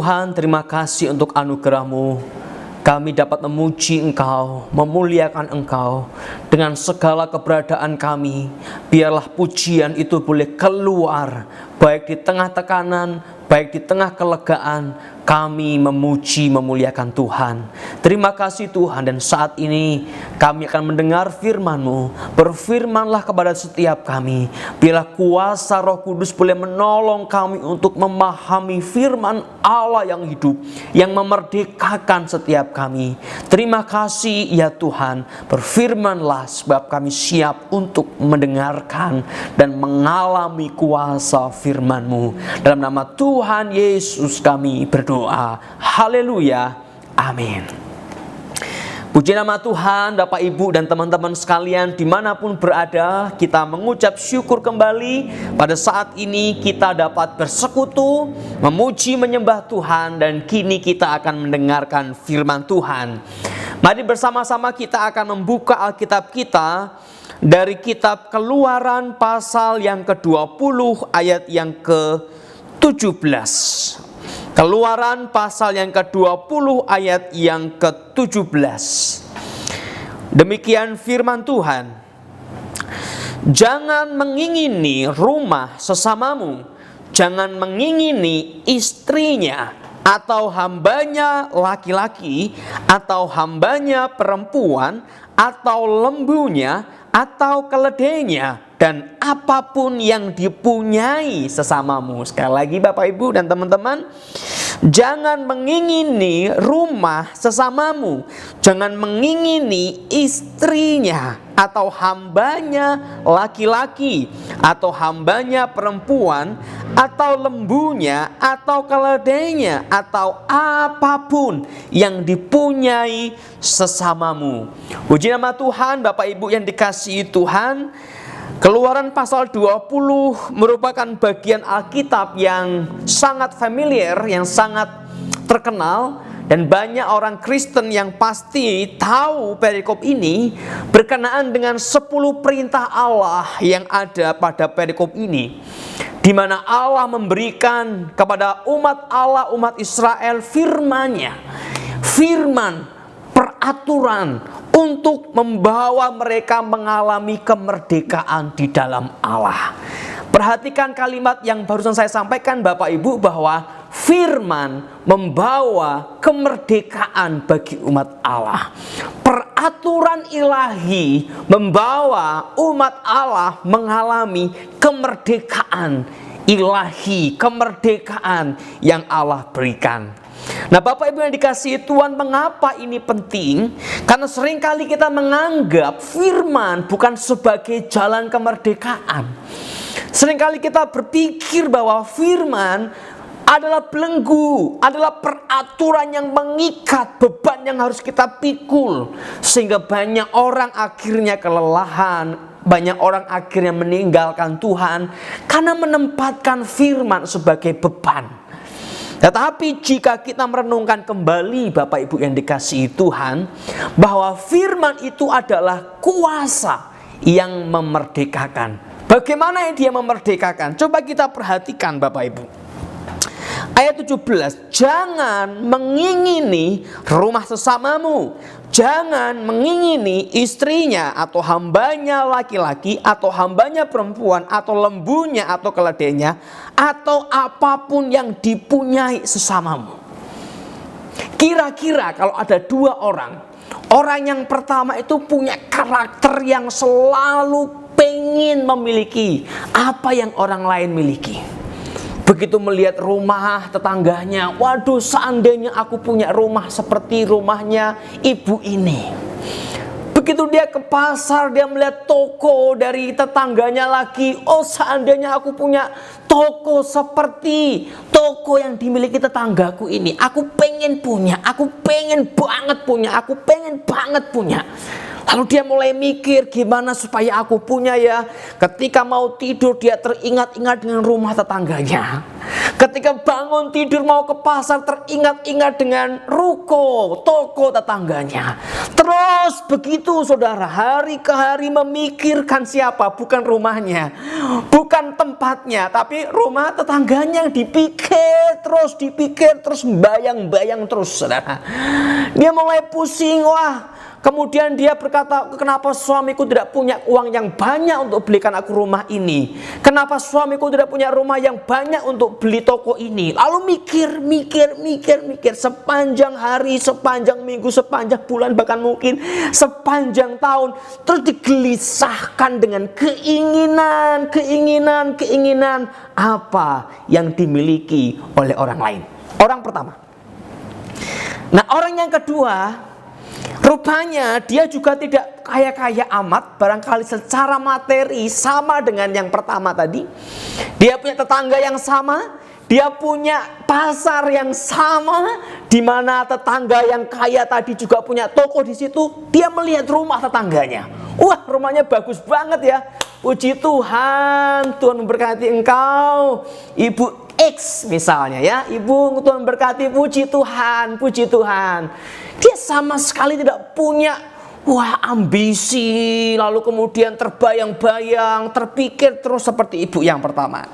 Tuhan, terima kasih untuk anugerah-Mu. Kami dapat memuji Engkau, memuliakan Engkau dengan segala keberadaan kami. Biarlah pujian itu boleh keluar, baik di tengah tekanan, baik di tengah kelegaan. Kami memuji, memuliakan Tuhan. Terima kasih Tuhan, dan saat ini kami akan mendengar firman-Mu. Berfirmanlah kepada setiap kami. Biarlah kuasa Roh Kudus boleh menolong kami untuk memahami firman Allah yang hidup, yang memerdekakan setiap kami. Terima kasih ya Tuhan, berfirmanlah sebab kami siap untuk mendengarkan dan mengalami kuasa firman-Mu. Dalam nama Tuhan Yesus kami berdoa. Haleluya, amin. Puji nama Tuhan, Bapak Ibu dan teman-teman sekalian dimanapun berada. Kita mengucap syukur kembali pada saat ini kita dapat bersekutu, memuji, menyembah Tuhan. Dan kini kita akan mendengarkan firman Tuhan. Mari bersama-sama kita akan membuka Alkitab kita dari kitab Keluaran pasal yang ke-20 ayat yang ke-17. Keluaran pasal yang ke-20 ayat yang ke-17. Demikian firman Tuhan. Jangan mengingini rumah sesamamu, jangan mengingini istrinya, atau hambanya laki-laki, atau hambanya perempuan, atau lembunya, atau keledainya, dan apapun yang dipunyai sesamamu. Sekali lagi Bapak Ibu dan teman-teman, jangan mengingini rumah sesamamu, jangan mengingini istrinya, atau hambanya laki-laki, atau hambanya perempuan, atau lembunya, atau keledainya, atau apapun yang dipunyai sesamamu. Puji nama Tuhan. Bapak Ibu yang dikasihi Tuhan, Keluaran pasal 20 merupakan bagian Alkitab yang sangat familiar, yang sangat terkenal, dan banyak orang Kristen yang pasti tahu perikop ini berkenaan dengan 10 perintah Allah yang ada pada perikop ini, di mana Allah memberikan kepada umat Allah, umat Israel, firman-Nya, firman peraturan untuk membawa mereka mengalami kemerdekaan di dalam Allah. Perhatikan kalimat yang barusan saya sampaikan Bapak Ibu, bahwa firman membawa kemerdekaan bagi umat Allah. Peraturan ilahi membawa umat Allah mengalami kemerdekaan ilahi, kemerdekaan yang Allah berikan. Nah Bapak Ibu yang dikasihi Tuhan, mengapa ini penting? Karena seringkali kita menganggap firman bukan sebagai jalan kemerdekaan. Seringkali kita berpikir bahwa firman adalah belenggu, adalah peraturan yang mengikat, beban yang harus kita pikul. Sehingga banyak orang akhirnya kelelahan, banyak orang akhirnya meninggalkan Tuhan karena menempatkan firman sebagai beban. Tetapi jika kita merenungkan kembali Bapak Ibu yang dikasihi Tuhan, bahwa firman itu adalah kuasa yang memerdekakan. Bagaimana dia memerdekakan? Coba kita perhatikan Bapak Ibu. Ayat 17, jangan mengingini rumah sesamamu, jangan mengingini istrinya, atau hambanya laki-laki, atau hambanya perempuan, atau lembunya, atau keledainya, atau apapun yang dipunyai sesamamu. Kira-kira kalau ada dua orang, orang yang pertama itu punya karakter yang selalu pengen memiliki apa yang orang lain miliki. Begitu melihat rumah tetangganya, waduh seandainya aku punya rumah seperti rumahnya ibu ini. Begitu dia ke pasar, dia melihat toko dari tetangganya lagi, oh seandainya aku punya toko seperti toko yang dimiliki tetanggaku ini. Aku pengen punya, aku pengen banget punya, aku pengen banget punya. Lalu dia mulai mikir, gimana supaya aku punya ya. Ketika mau tidur dia teringat-ingat dengan rumah tetangganya. Ketika bangun tidur mau ke pasar, teringat-ingat dengan ruko, toko tetangganya. Terus begitu saudara, hari ke hari memikirkan siapa, bukan rumahnya, bukan tempatnya, tapi rumah tetangganya yang dipikir terus, bayang-bayang terus saudara. Dia mulai pusing, kemudian dia berkata, kenapa suamiku tidak punya uang yang banyak untuk belikan aku rumah ini? Kenapa suamiku tidak punya rumah yang banyak untuk beli toko ini? Lalu mikir sepanjang hari, sepanjang minggu, sepanjang bulan, bahkan mungkin sepanjang tahun. Terus digelisahkan dengan keinginan apa yang dimiliki oleh orang lain. Orang pertama. Nah, orang yang kedua, rupanya dia juga tidak kaya-kaya amat, barangkali secara materi sama dengan yang pertama tadi. Dia punya tetangga yang sama, dia punya pasar yang sama, di mana tetangga yang kaya tadi juga punya toko di situ. Dia melihat rumah tetangganya. Wah, rumahnya bagus banget ya. Puji Tuhan, Tuhan memberkati engkau, Ibu X misalnya ya. Ibu, Tuhan berkati, puji Tuhan. Dia sama sekali tidak punya ambisi, lalu kemudian terbayang-bayang, terpikir terus seperti ibu yang pertama.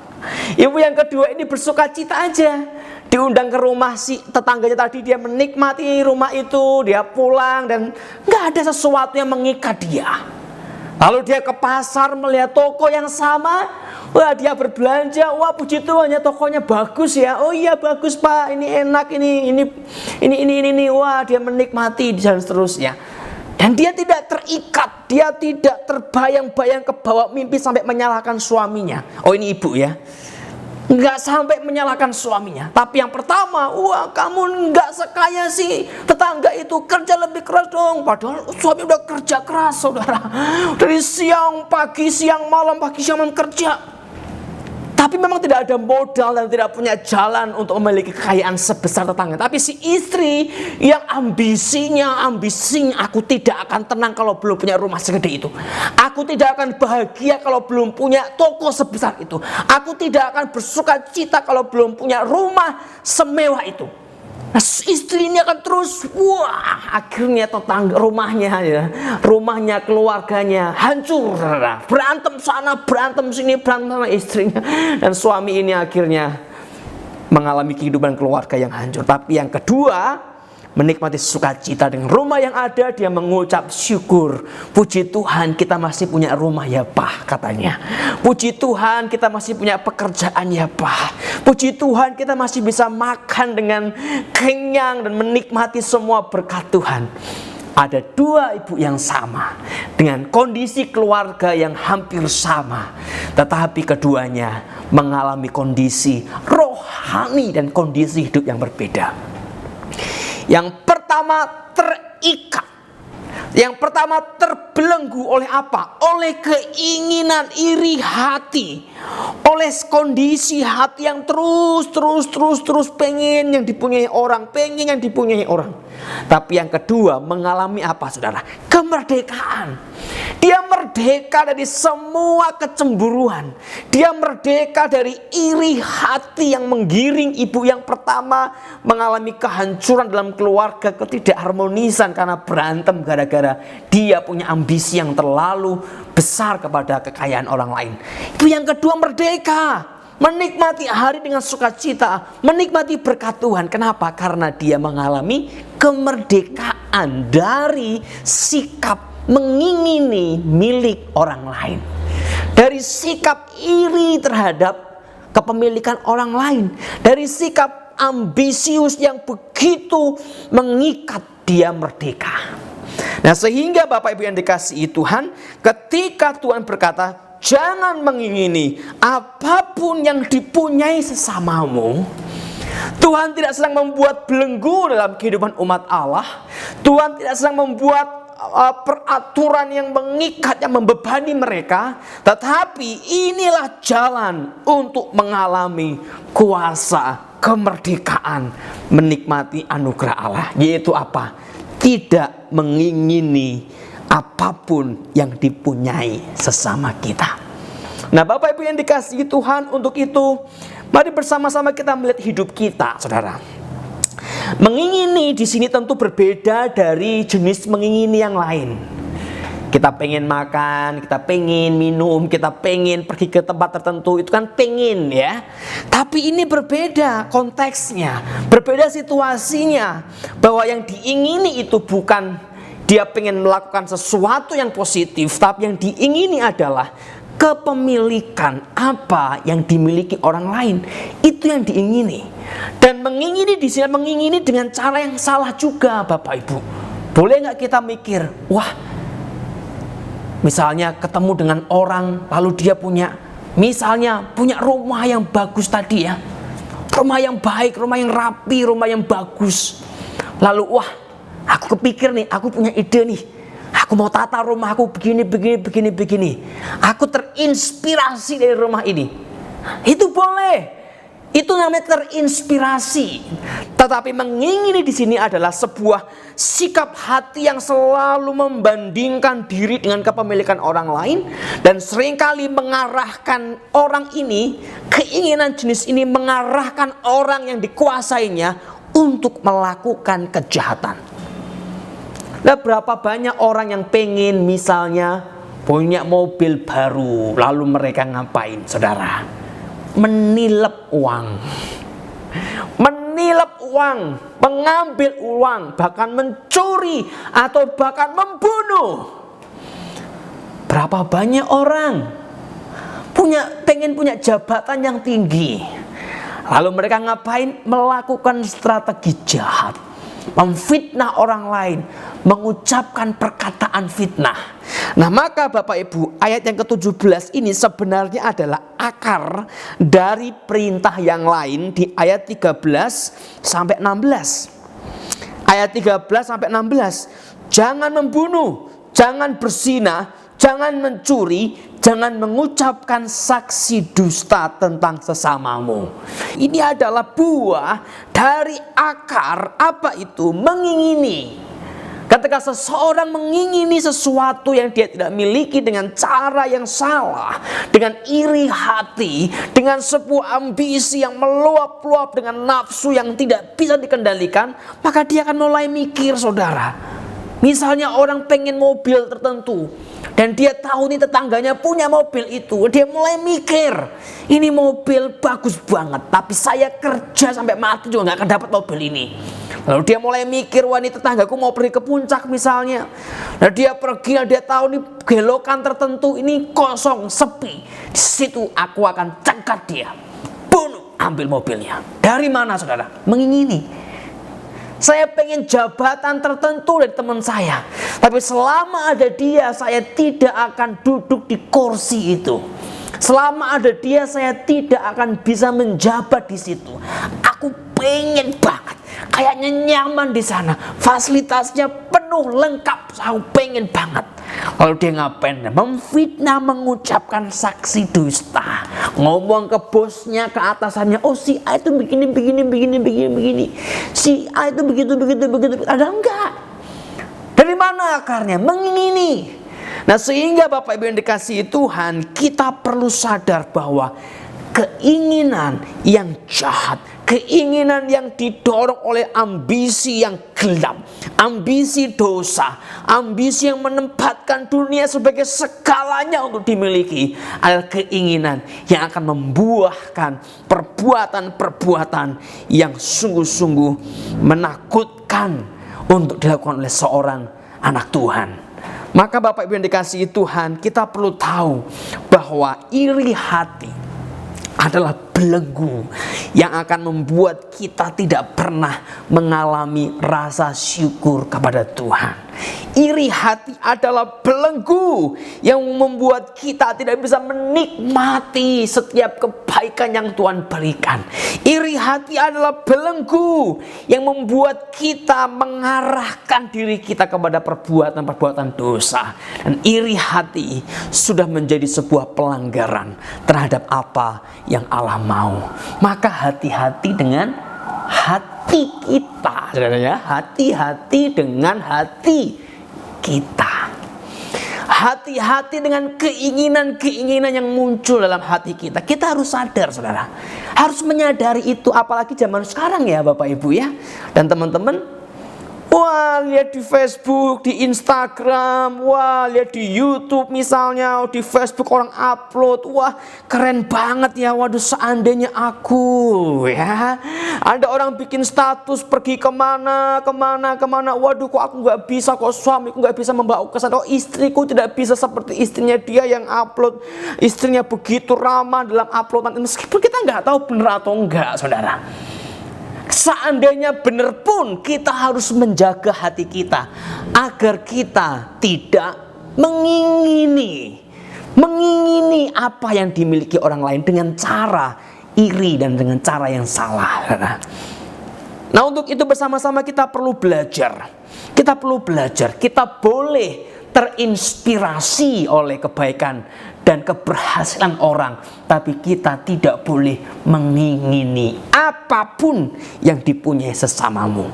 Ibu yang kedua ini bersuka cita aja. Diundang ke rumah si tetangganya tadi, dia menikmati rumah itu, dia pulang dan gak ada sesuatu yang mengikat dia. Lalu dia ke pasar melihat toko yang sama. Dia berbelanja. Puji Tuhan ya, tokonya bagus ya. Oh iya bagus Pak, ini enak, ini. Dia menikmati dan seterusnya. Dan dia tidak terikat, dia tidak terbayang-bayang ke bawah mimpi sampai menyalahkan suaminya. Oh, ini ibu ya, nggak sampai menyalahkan suaminya. Tapi yang pertama, kamu nggak sekaya si tetangga itu, kerja lebih keras dong. Padahal suami udah kerja keras saudara, dari siang pagi siang malam kerja. Tapi memang tidak ada modal dan tidak punya jalan untuk memiliki kekayaan sebesar tetangga. Tapi si istri yang ambisinya, aku tidak akan tenang kalau belum punya rumah segede itu. Aku tidak akan bahagia kalau belum punya toko sebesar itu. Aku tidak akan bersuka cita kalau belum punya rumah semewah itu. Nah, istri ini akan terus, akhirnya tetangga rumahnya, keluarganya hancur, berantem sana, berantem sini, berantem sama istrinya, dan suami ini akhirnya mengalami kehidupan keluarga yang hancur. Tapi yang kedua, menikmati sukacita dengan rumah yang ada, dia mengucap syukur. Puji Tuhan kita masih punya rumah ya Pak, katanya. Puji Tuhan kita masih punya pekerjaan ya Pak. Puji Tuhan kita masih bisa makan dengan kenyang dan menikmati semua berkat Tuhan. Ada dua ibu yang sama, dengan kondisi keluarga yang hampir sama, tetapi keduanya mengalami kondisi rohani dan kondisi hidup yang berbeda. Yang pertama terikat. Yang pertama terbelenggu oleh apa? Oleh keinginan iri hati. Oleh kondisi hati yang terus pengen yang dipunyai orang. Tapi yang kedua mengalami apa saudara? Kemerdekaan. Dia merdeka dari semua kecemburuan. Dia merdeka dari iri hati yang menggiring ibu yang pertama, mengalami kehancuran dalam keluarga, ketidakharmonisan karena berantem gara-gara dia punya ambisi yang terlalu besar kepada kekayaan orang lain. Ibu yang kedua merdeka, menikmati hari dengan sukacita, menikmati berkat Tuhan. Kenapa? Karena dia mengalami kemerdekaan dari sikap mengingini milik orang lain, dari sikap iri terhadap kepemilikan orang lain, dari sikap ambisius yang begitu mengikat dia merdeka. Nah, sehingga Bapak Ibu yang dikasihi Tuhan, ketika Tuhan berkata jangan mengingini apapun yang dipunyai sesamamu, Tuhan tidak sedang membuat belenggu dalam kehidupan umat Allah. Tuhan tidak sedang membuat peraturan yang mengikat, yang membebani mereka, tetapi inilah jalan untuk mengalami kuasa kemerdekaan, menikmati anugerah Allah, yaitu apa? Tidak mengingini apapun yang dipunyai sesama kita. Nah, Bapak Ibu yang dikasihi Tuhan, untuk itu Mari bersama-sama kita melihat hidup kita, saudara. Mengingini di sini tentu berbeda dari jenis mengingini yang lain. Kita pengen makan, kita pengen minum, kita pengen pergi ke tempat tertentu, itu kan pengen ya. Tapi ini berbeda konteksnya, berbeda situasinya. Bahwa yang diingini itu bukan dia pengen melakukan sesuatu yang positif, tapi yang diingini adalah kepemilikan apa yang dimiliki orang lain. Itu yang diingini. Dan mengingini di sini mengingini dengan cara yang salah juga, Bapak Ibu. Boleh nggak kita mikir, wah, misalnya ketemu dengan orang, lalu dia punya rumah yang bagus tadi ya. Rumah yang baik, rumah yang rapi, rumah yang bagus. Lalu wah, aku kepikir nih, aku punya ide nih. Aku mau tata rumah aku begini. Aku terinspirasi dari rumah ini. Itu boleh. Itu namanya terinspirasi. Tetapi mengingini di sini adalah sebuah sikap hati yang selalu membandingkan diri dengan kepemilikan orang lain, dan seringkali mengarahkan orang ini, keinginan jenis ini mengarahkan orang yang dikuasainya untuk melakukan kejahatan. Nah, berapa banyak orang yang pengen misalnya punya mobil baru, lalu mereka ngapain, saudara? Menilap uang, mengambil uang, bahkan mencuri atau bahkan membunuh. Berapa banyak orang pengen punya jabatan yang tinggi, lalu mereka ngapain? Melakukan strategi jahat, memfitnah orang lain, mengucapkan perkataan fitnah. Nah, maka Bapak Ibu, ayat yang ke-17 ini sebenarnya adalah akar dari perintah yang lain di ayat 13 sampai 16. Ayat 13 sampai 16. Jangan membunuh, jangan berzina, jangan mencuri, jangan mengucapkan saksi dusta tentang sesamamu. Ini adalah buah dari akar apa itu? Mengingini. Ketika seseorang mengingini sesuatu yang dia tidak miliki dengan cara yang salah, dengan iri hati, dengan sebuah ambisi yang meluap-luap, dengan nafsu yang tidak bisa dikendalikan, maka dia akan mulai mikir, saudara. Misalnya orang pengen mobil tertentu, dan dia tahu nih tetangganya punya mobil itu, dia mulai mikir, ini mobil bagus banget, tapi saya kerja sampai mati juga gak akan dapat mobil ini. Lalu dia mulai mikir, wah ini tetanggaku mau pergi ke puncak misalnya. Nah dia pergi, dia tahu nih belokan tertentu ini kosong, sepi. Di situ aku akan cegat dia, bunuh, ambil mobilnya. Dari mana, saudara? Mengingini. Saya pengen jabatan tertentu dari teman saya, tapi selama ada dia, saya tidak akan duduk di kursi itu. Selama ada dia, saya tidak akan bisa menjabat di situ. Aku pengen banget, kayaknya nyaman di sana, fasilitasnya penuh lengkap, aku pengen banget. Lalu dia ngapain? Memfitnah, mengucapkan saksi dusta, ngomong ke bosnya, ke atasannya, oh si A itu begini. Si A itu begitu. Ada enggak? Dari mana akarnya? Mengingini. Nah, sehingga Bapak Ibu yang dikasihi Tuhan, kita perlu sadar bahwa keinginan yang jahat, keinginan yang didorong oleh ambisi yang gelap, ambisi dosa, ambisi yang menempatkan dunia sebagai segalanya untuk dimiliki, adalah keinginan yang akan membuahkan perbuatan-perbuatan yang sungguh-sungguh menakutkan untuk dilakukan oleh seorang anak Tuhan. Maka Bapak Ibu yang dikasihi Tuhan, kita perlu tahu bahwa iri hati adalah belenggu yang akan membuat kita tidak pernah mengalami rasa syukur kepada Tuhan. Iri hati adalah belenggu yang membuat kita tidak bisa menikmati setiap kebaikan yang Tuhan berikan. Iri hati adalah belenggu yang membuat kita mengarahkan diri kita kepada perbuatan-perbuatan dosa. Dan iri hati sudah menjadi sebuah pelanggaran terhadap apa yang Allah mau. Maka hati-hati dengan hati kita, saudara ya. Hati-hati dengan hati kita. Hati-hati dengan keinginan-keinginan yang muncul dalam hati kita. Kita harus sadar, saudara. Harus menyadari itu, apalagi zaman sekarang ya Bapak Ibu ya. Dan teman-teman, wah, lihat di Facebook, di Instagram, wah, lihat di YouTube misalnya, di Facebook orang upload, wah, keren banget ya, waduh, seandainya aku, ya. Ada orang bikin status pergi kemana, waduh, kok aku nggak bisa, kok suamiku nggak bisa membawa ke sana, kok istriku tidak bisa seperti istrinya dia yang upload, istrinya begitu ramah dalam uploadan, meskipun kita nggak tahu benar atau enggak, saudara. Seandainya benar pun, kita harus menjaga hati kita agar kita tidak mengingini apa yang dimiliki orang lain dengan cara iri dan dengan cara yang salah. Nah, untuk itu bersama-sama kita perlu belajar. Kita boleh terinspirasi oleh kebaikan dan keberhasilan orang, tapi kita tidak boleh mengingini apapun yang dipunyai sesamamu,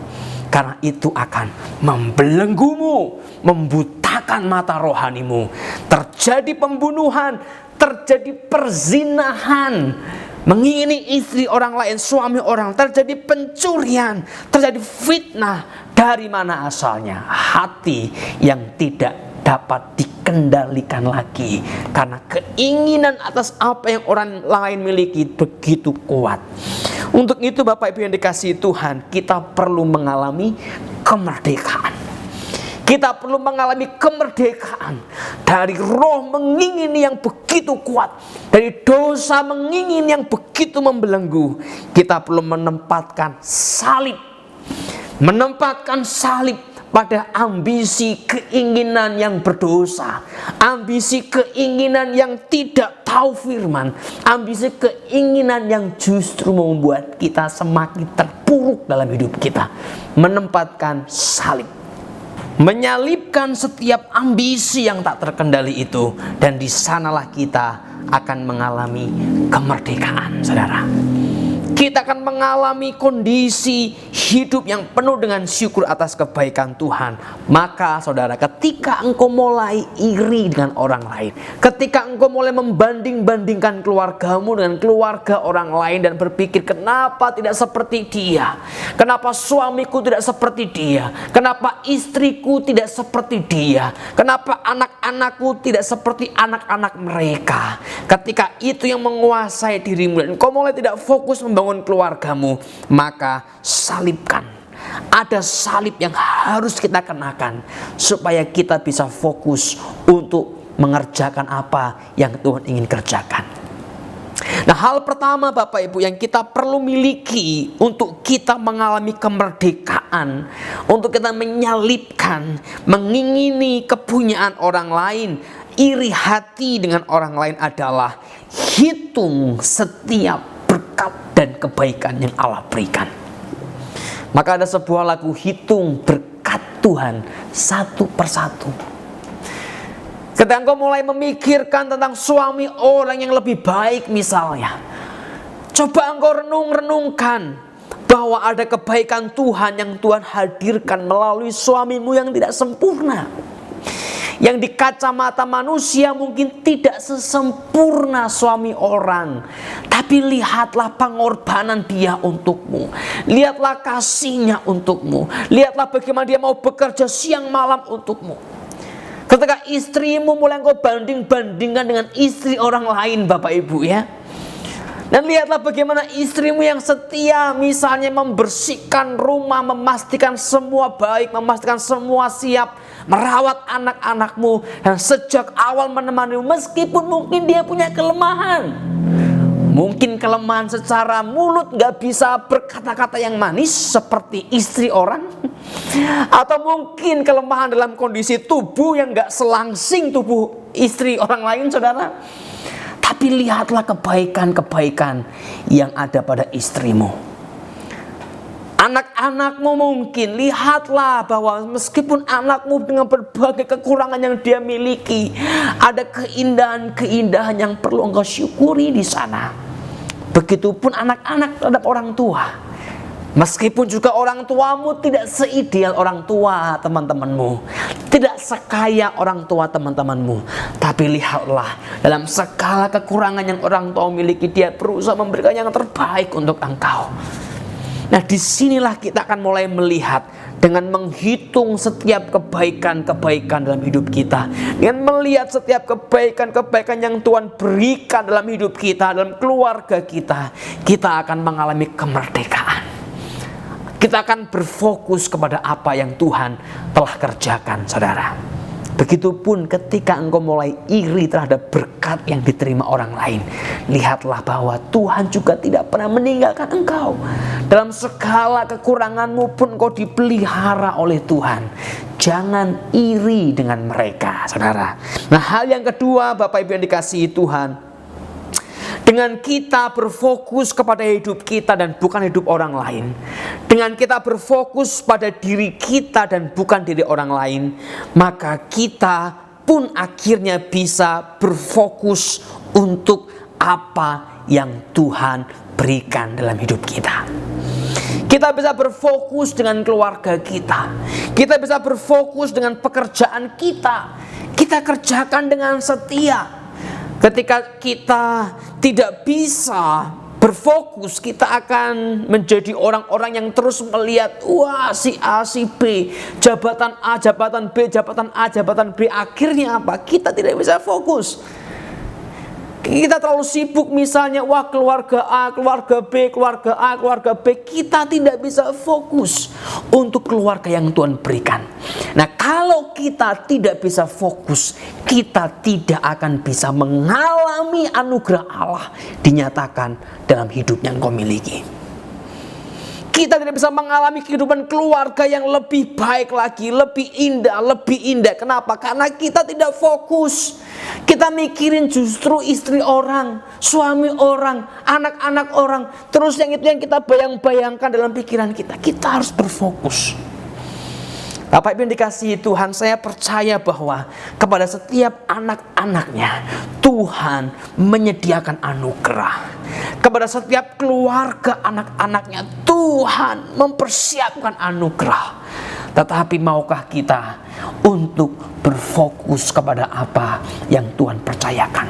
karena itu akan membelenggumu, membutakan mata rohanimu. Terjadi pembunuhan, terjadi perzinahan, mengingini istri orang lain, suami orang, terjadi pencurian, terjadi fitnah. Dari mana asalnya? Hati yang tidak dapat dikendalikan lagi, karena keinginan atas apa yang orang lain miliki begitu kuat. Untuk itu Bapak Ibu yang dikasihi Tuhan, kita perlu mengalami kemerdekaan. Kita perlu mengalami kemerdekaan dari roh mengingini yang begitu kuat, dari dosa mengingini yang begitu membelenggu. Kita perlu menempatkan salib pada ambisi keinginan yang berdosa, ambisi keinginan yang tidak tahu firman, ambisi keinginan yang justru membuat kita semakin terpuruk dalam hidup kita. Menempatkan salib, menyalibkan setiap ambisi yang tak terkendali itu, dan di sanalah kita akan mengalami kemerdekaan, saudara. Kita akan mengalami kondisi hidup yang penuh dengan syukur atas kebaikan Tuhan. Maka saudara, ketika engkau mulai iri dengan orang lain, ketika engkau mulai membanding-bandingkan keluargamu dengan keluarga orang lain dan berpikir, kenapa tidak seperti dia, kenapa suamiku tidak seperti dia, kenapa istriku tidak seperti dia, kenapa anak-anakku tidak seperti anak-anak mereka. Ketika itu yang menguasai dirimu dan engkau mulai tidak fokus membangun keluargamu, maka salibkan. Ada salib yang harus kita kenakan supaya kita bisa fokus untuk mengerjakan apa yang Tuhan ingin kerjakan. Nah, hal pertama Bapak Ibu yang kita perlu miliki untuk kita mengalami kemerdekaan, untuk kita menyalibkan, mengingini kepunyaan orang lain, iri hati dengan orang lain adalah hitung setiap berkat dan kebaikan yang Allah berikan. Maka ada sebuah lagu, hitung berkat Tuhan satu persatu. Ketika engkau mulai memikirkan tentang suami orang yang lebih baik misalnya, coba engkau renungkan bahwa ada kebaikan Tuhan yang Tuhan hadirkan melalui suamimu yang tidak sempurna, yang di kacamata manusia mungkin tidak sesempurna suami orang. Tapi lihatlah pengorbanan dia untukmu, lihatlah kasihnya untukmu, lihatlah bagaimana dia mau bekerja siang malam untukmu. Ketika istrimu mulai engkau banding-bandingkan dengan istri orang lain Bapak Ibu ya, dan lihatlah bagaimana istrimu yang setia misalnya membersihkan rumah, memastikan semua baik, memastikan semua siap, merawat anak-anakmu, dan sejak awal menemanimu meskipun mungkin dia punya kelemahan. Mungkin kelemahan secara mulut, gak bisa berkata-kata yang manis seperti istri orang, atau mungkin kelemahan dalam kondisi tubuh yang gak selangsing tubuh istri orang lain, saudara. Tapi lihatlah kebaikan-kebaikan yang ada pada istrimu. Anak-anakmu mungkin, lihatlah bahwa meskipun anakmu dengan berbagai kekurangan yang dia miliki, ada keindahan-keindahan yang perlu engkau syukuri di sana. Begitupun anak-anak terhadap orang tua. Meskipun juga orang tuamu tidak seideal orang tua teman-temanmu, tidak sekaya orang tua teman-temanmu, tapi lihatlah dalam segala kekurangan yang orang tua miliki, dia berusaha memberikan yang terbaik untuk engkau. Nah, disinilah kita akan mulai melihat dengan menghitung setiap kebaikan-kebaikan dalam hidup kita, dengan melihat setiap kebaikan-kebaikan yang Tuhan berikan dalam hidup kita, dalam keluarga kita, kita akan mengalami kemerdekaan. Kita akan berfokus kepada apa yang Tuhan telah kerjakan, saudara. Begitupun ketika engkau mulai iri terhadap berkat yang diterima orang lain, lihatlah bahwa Tuhan juga tidak pernah meninggalkan engkau. Dalam segala kekuranganmu pun engkau dipelihara oleh Tuhan. Jangan iri dengan mereka, saudara. Nah, hal yang kedua, Bapak Ibu yang dikasihi Tuhan, dengan kita berfokus kepada hidup kita dan bukan hidup orang lain, dengan kita berfokus pada diri kita dan bukan diri orang lain, maka kita pun akhirnya bisa berfokus untuk apa yang Tuhan berikan dalam hidup kita. Kita bisa berfokus dengan keluarga kita. Kita bisa berfokus dengan pekerjaan kita. Kita kerjakan dengan setia. Ketika kita tidak bisa berfokus, kita akan menjadi orang-orang yang terus melihat, wah, si A, si B, jabatan A, jabatan B, jabatan A, jabatan B. Akhirnya apa? Kita tidak bisa fokus. Kita terlalu sibuk misalnya, wah, keluarga A, keluarga B, keluarga A, keluarga B. Kita tidak bisa fokus untuk keluarga yang Tuhan berikan. Nah, kalau kita tidak bisa fokus, kita tidak akan bisa mengalami anugerah Allah dinyatakan dalam hidup yang kau miliki. Kita tidak bisa mengalami kehidupan keluarga yang lebih baik lagi, lebih indah, lebih indah. Kenapa? Karena kita tidak fokus. Kita mikirin justru istri orang, suami orang, anak-anak orang. Terus yang itu yang kita bayang-bayangkan dalam pikiran kita. Kita harus berfokus. Bapak Ibu yang dikasihi Tuhan, saya percaya bahwa kepada setiap anak-anaknya Tuhan menyediakan anugerah. Kepada setiap keluarga anak-anaknya Tuhan mempersiapkan anugerah. Tetapi maukah kita untuk berfokus kepada apa yang Tuhan percayakan?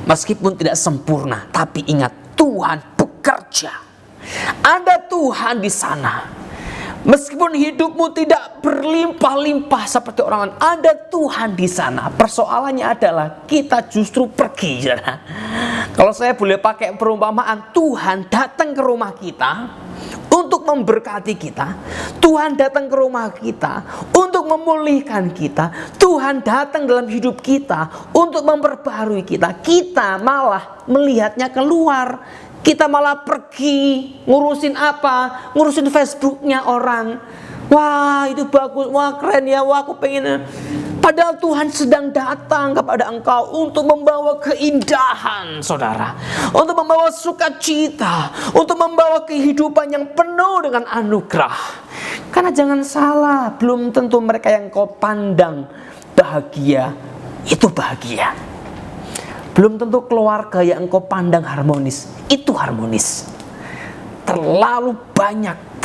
Meskipun tidak sempurna, tapi ingat, Tuhan bekerja. Ada Tuhan di sana. Meskipun hidupmu tidak berlimpah-limpah seperti orang lain, ada Tuhan di sana. Persoalannya adalah kita justru pergi. Ya. Kalau saya boleh pakai perumpamaan, Tuhan datang ke rumah kita untuk memberkati kita. Tuhan datang ke rumah kita untuk memulihkan kita. Tuhan datang dalam hidup kita untuk memperbaharui kita. Kita malah melihatnya keluar. Kita malah pergi ngurusin apa? Ngurusin Facebooknya orang. Wah, itu bagus, wah keren ya, wah aku pengen. Padahal Tuhan sedang datang kepada engkau untuk membawa keindahan, saudara. Untuk membawa sukacita, untuk membawa kehidupan yang penuh dengan anugerah. Karena jangan salah, belum tentu mereka yang kau pandang bahagia, itu bahagia. Belum tentu keluarga yang engkau pandang harmonis, itu harmonis. Terlalu banyak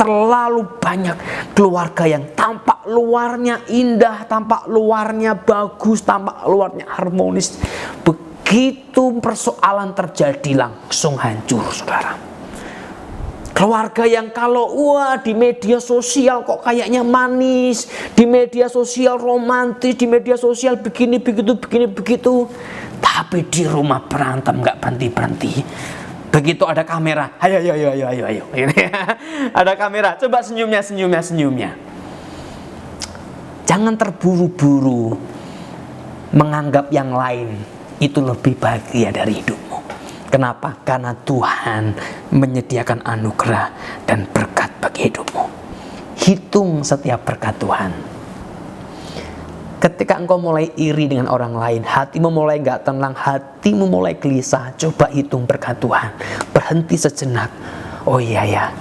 keluarga yang tampak luarnya indah, tampak luarnya bagus, tampak luarnya harmonis. Begitu persoalan terjadi langsung hancur, saudara. Keluarga yang kalau di media sosial kok kayaknya manis, di media sosial romantis, di media sosial begini begitu, tapi di rumah berantem nggak berhenti. Begitu ada kamera, ayo. Ada kamera, coba senyumnya. Jangan terburu-buru menganggap yang lain itu lebih bahagia dari hidupmu. Kenapa? Karena Tuhan menyediakan anugerah dan berkat bagi hidupmu. Hitung setiap berkat Tuhan. Ketika engkau mulai iri dengan orang lain, hatimu mulai gak tenang, hatimu mulai gelisah, coba hitung berkat Tuhan. Berhenti sejenak. Oh iya ya,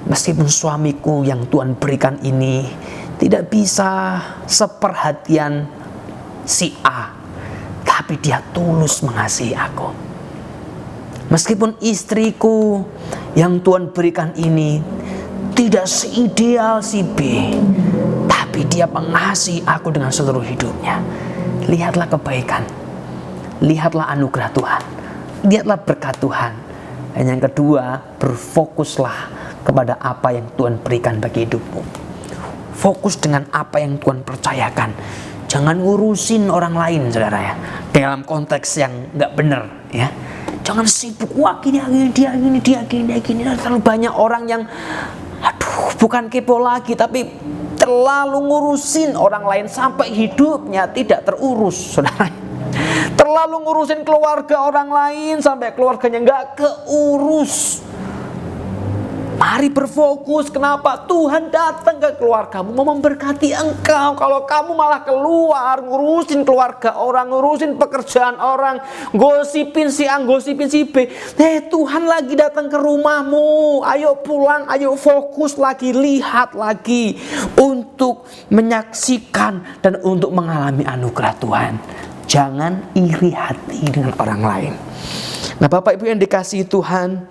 meskipun suamiku yang Tuhan berikan ini tidak bisa seperhatian si A, tapi dia tulus mengasihi aku. Meskipun istriku yang Tuhan berikan ini tidak seideal si B, tapi dia mengasihi aku dengan seluruh hidupnya. Lihatlah kebaikan, lihatlah anugerah Tuhan, lihatlah berkat Tuhan. Dan yang kedua, berfokuslah kepada apa yang Tuhan berikan bagi hidupmu. Fokus dengan apa yang Tuhan percayakan. Jangan ngurusin orang lain, saudara ya, dalam konteks yang nggak benar ya. Jangan sibuk, wah gini, dia gini. Terlalu banyak orang yang, bukan kepo lagi, tapi terlalu ngurusin orang lain sampai hidupnya tidak terurus, saudara. Terlalu ngurusin keluarga orang lain sampai keluarganya nggak keurus. Mari berfokus. Kenapa? Tuhan datang ke keluargamu mau memberkati engkau. Kalau kamu malah keluar ngurusin keluarga orang, ngurusin pekerjaan orang, gosipin si A, gosipin si B, Tuhan lagi datang ke rumahmu. Ayo pulang, ayo fokus lagi, lihat lagi untuk menyaksikan dan untuk mengalami anugerah Tuhan. Jangan iri hati dengan orang lain. Nah, Bapak Ibu yang dikasihi Tuhan,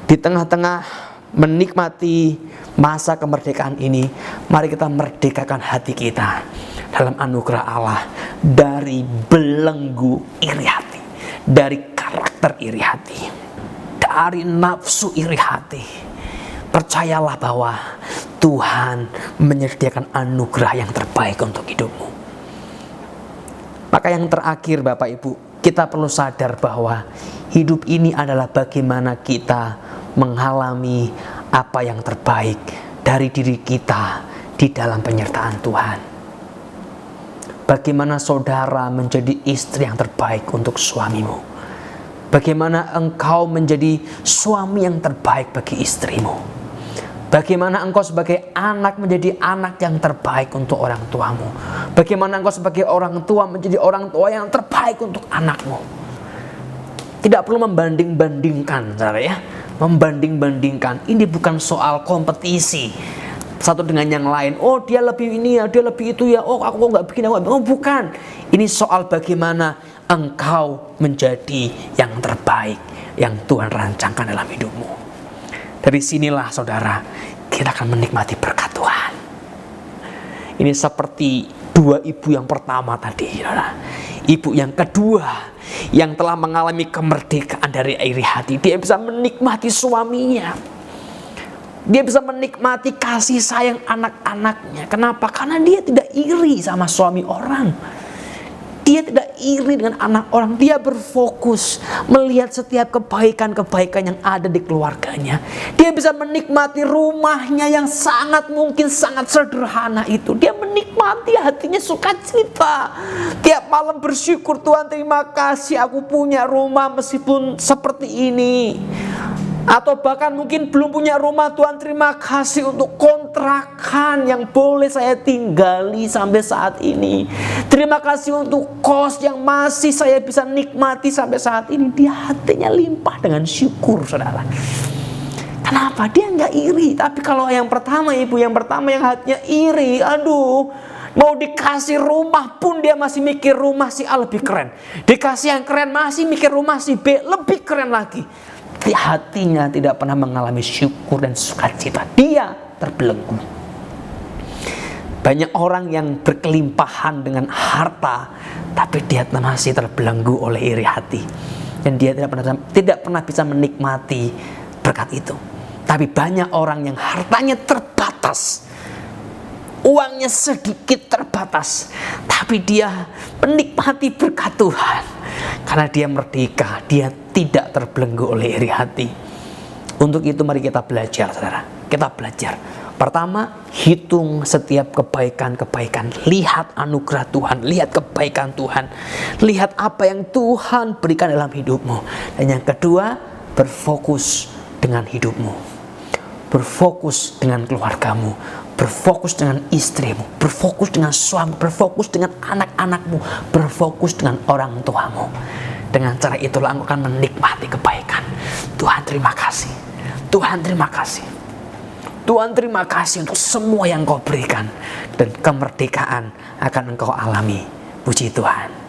di tengah-tengah menikmati masa kemerdekaan ini, mari kita merdekakan hati kita dalam anugerah Allah dari belenggu iri hati, dari karakter iri hati, dari nafsu iri hati. Percayalah bahwa Tuhan menyediakan anugerah yang terbaik untuk hidupmu. Maka yang terakhir, Bapak Ibu, kita perlu sadar bahwa hidup ini adalah bagaimana kita mengalami apa yang terbaik dari diri kita di dalam penyertaan Tuhan. Bagaimana saudara menjadi istri yang terbaik untuk suamimu. Bagaimana engkau menjadi suami yang terbaik bagi istrimu. Bagaimana engkau sebagai anak menjadi anak yang terbaik untuk orang tuamu. Bagaimana engkau sebagai orang tua menjadi orang tua yang terbaik untuk anakmu. Tidak perlu membanding-bandingkan, saudara ya. Membanding-bandingkan. Ini bukan soal kompetisi satu dengan yang lain. Oh, dia lebih ini ya, dia lebih itu ya. Oh, aku nggak bikin, aku. Oh, bukan. Ini soal bagaimana engkau menjadi yang terbaik yang Tuhan rancangkan dalam hidupmu. Dari sinilah, saudara, kita akan menikmati berkat Tuhan. Ini seperti dua ibu yang pertama tadi, saudara. Ibu yang kedua yang telah mengalami kemerdekaan dari iri hati, dia bisa menikmati suaminya. Dia bisa menikmati kasih sayang anak-anaknya. Kenapa? Karena dia tidak iri sama suami orang. Dia tidak iri dengan anak orang. Dia berfokus melihat setiap kebaikan-kebaikan yang ada di keluarganya. Dia bisa menikmati rumahnya yang sangat mungkin sangat sederhana itu. Dia menikmati, hatinya sukacita. Tiap malam bersyukur, Tuhan terima kasih aku punya rumah meskipun seperti ini. Atau bahkan mungkin belum punya rumah, Tuhan terima kasih untuk kontrakan yang boleh saya tinggali sampai saat ini. Terima kasih untuk kos yang masih saya bisa nikmati sampai saat ini. Dia hatinya limpah dengan syukur, saudara. Kenapa? Dia nggak iri. Tapi kalau yang pertama, ibu yang pertama yang hatinya iri, aduh, mau dikasih rumah pun dia masih mikir rumah si A lebih keren. Dikasih yang keren masih mikir rumah si B lebih keren lagi. Hatinya tidak pernah mengalami syukur dan sukacita. Dia terbelenggu. Banyak orang yang berkelimpahan dengan harta, tapi dia masih terbelenggu oleh iri hati. Dan dia tidak pernah bisa menikmati berkat itu. Tapi banyak orang yang hartanya terbatas, uangnya sedikit terbatas, tapi dia menikmati berkat Tuhan. Karena dia merdeka, dia tidak terbelenggu oleh iri hati. Untuk itu mari kita belajar, saudara. Kita belajar. Pertama, hitung setiap kebaikan-kebaikan. Lihat anugerah Tuhan, lihat kebaikan Tuhan. Lihat apa yang Tuhan berikan dalam hidupmu. Dan yang kedua, berfokus dengan hidupmu. Berfokus dengan keluargamu. Berfokus dengan istrimu, berfokus dengan suami, berfokus dengan anak-anakmu, berfokus dengan orang tuamu. Dengan cara itulah engkau akan menikmati kebaikan. Tuhan terima kasih. Tuhan terima kasih. Tuhan terima kasih untuk semua yang kau berikan. Dan kemerdekaan akan engkau alami. Puji Tuhan.